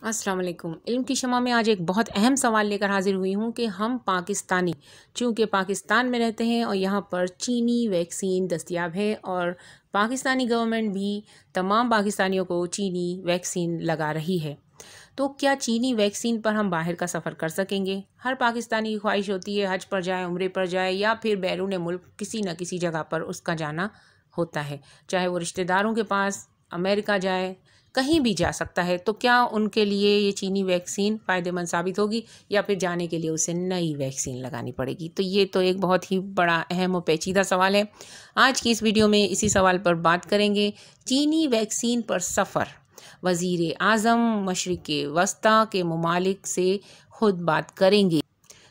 अस्सलाम वालेकुम। इल्म की शमा में आज एक बहुत अहम सवाल लेकर हाजिर हुई हूँ कि हम पाकिस्तानी चूँकि पाकिस्तान में रहते हैं और यहाँ पर चीनी वैक्सीन दस्तयाब है और पाकिस्तानी गवर्नमेंट भी तमाम पाकिस्तानियों को चीनी वैक्सीन लगा रही है, तो क्या चीनी वैक्सीन पर हम बाहर का सफ़र कर सकेंगे? हर पाकिस्तानी की ख्वाहिश होती है हज पर जाए, उम्रे पर जाए या फिर बैरून मुल्क किसी न किसी जगह पर उसका जाना होता है, चाहे वो रिश्तेदारों के पास, अमेरिका जाए, कहीं भी जा सकता है। तो क्या उनके लिए ये चीनी वैक्सीन फ़ायदेमंद साबित होगी या फिर जाने के लिए उसे नई वैक्सीन लगानी पड़ेगी? तो ये तो एक बहुत ही बड़ा अहम और पेचीदा सवाल है। आज की इस वीडियो में इसी सवाल पर बात करेंगे। चीनी वैक्सीन पर सफ़र, वज़ीर आज़म मशरिक़ वस्ता के ममालिक से खुद बात करेंगे।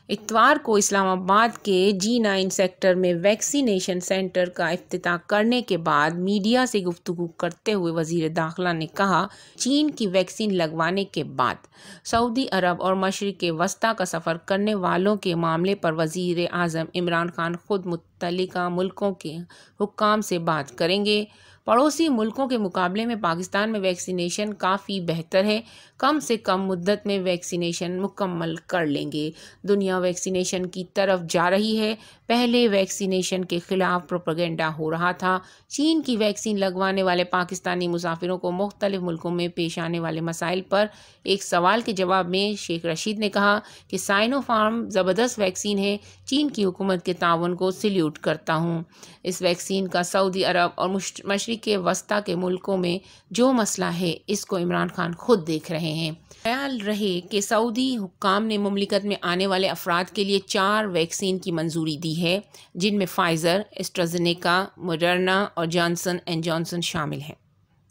इतवार को इस्लामाबाद के G9 सेक्टर में वैक्सीनेशन सेंटर का इफ्तिताह करने के बाद मीडिया से गुफ्तगू करते हुए वज़ीर दाखिला ने कहा, चीन की वैक्सीन लगवाने के बाद सऊदी अरब और मशरिक़ वस्ता का सफ़र करने वालों के मामले पर वज़ीर आज़म इमरान खान खुद मुत्तलिका मुल्कों के हुक्काम से बात करेंगे। पड़ोसी मुल्कों के मुकाबले में पाकिस्तान में वैक्सीनेशन काफ़ी बेहतर है, कम से कम मुद्दत में वैक्सीनेशन मुकम्मल कर लेंगे। दुनिया वैक्सीनेशन की तरफ जा रही है। पहले वैक्सीनेशन के खिलाफ प्रोपेगेंडा हो रहा था। चीन की वैक्सीन लगवाने वाले पाकिस्तानी मुसाफिरों को मुख्तलिफ मुल्कों में पेश आने वाले मसाइल पर एक सवाल के जवाब में शेख रशीद ने कहा कि साइनोफार्म ज़बरदस्त वैक्सीन है। चीन की हुकूमत के ताउन को सल्यूट करता हूँ। इस वैक्सीन का सऊदी अरब और मशरिक़ वस्ता के मुल्कों में जो मसला है, इसको इमरान खान खुद देख रहे हैं। ख्याल रहे कि सऊदी हुक्काम ने मुमलिकत में आने वाले अफराद के लिए 4 वैक्सीन की मंजूरी दी है, जिनमें फाइज़र, एस्ट्राज़ेनेका, मॉडर्ना और जॉनसन एंड जॉनसन शामिल हैं।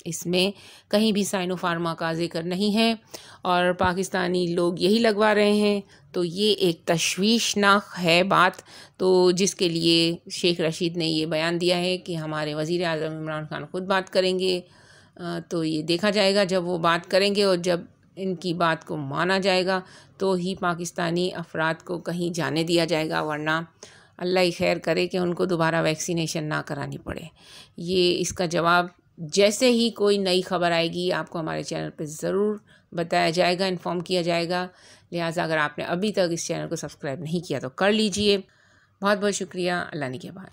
इसमें कहीं भी साइनोफार्मा का जिक्र नहीं है और पाकिस्तानी लोग यही लगवा रहे हैं। तो ये एक तशवीशनाक है बात, तो जिसके लिए शेख रशीद ने ये बयान दिया है कि हमारे वज़ीर आज़म इमरान खान खुद बात करेंगे। तो ये देखा जाएगा, जब वो बात करेंगे और जब इनकी बात को माना जाएगा तो ही पाकिस्तानी अफराद को कहीं जाने दिया जाएगा, वरना अल्लाह ही खैर करे कि उनको दोबारा वैक्सीनेशन ना करानी पड़े। ये इसका जवाब जैसे ही कोई नई खबर आएगी आपको हमारे चैनल पे ज़रूर बताया जाएगा, इन्फॉर्म किया जाएगा। लिहाजा अगर आपने अभी तक इस चैनल को सब्सक्राइब नहीं किया तो कर लीजिए। बहुत बहुत शुक्रिया। अल्लाह निगहबान।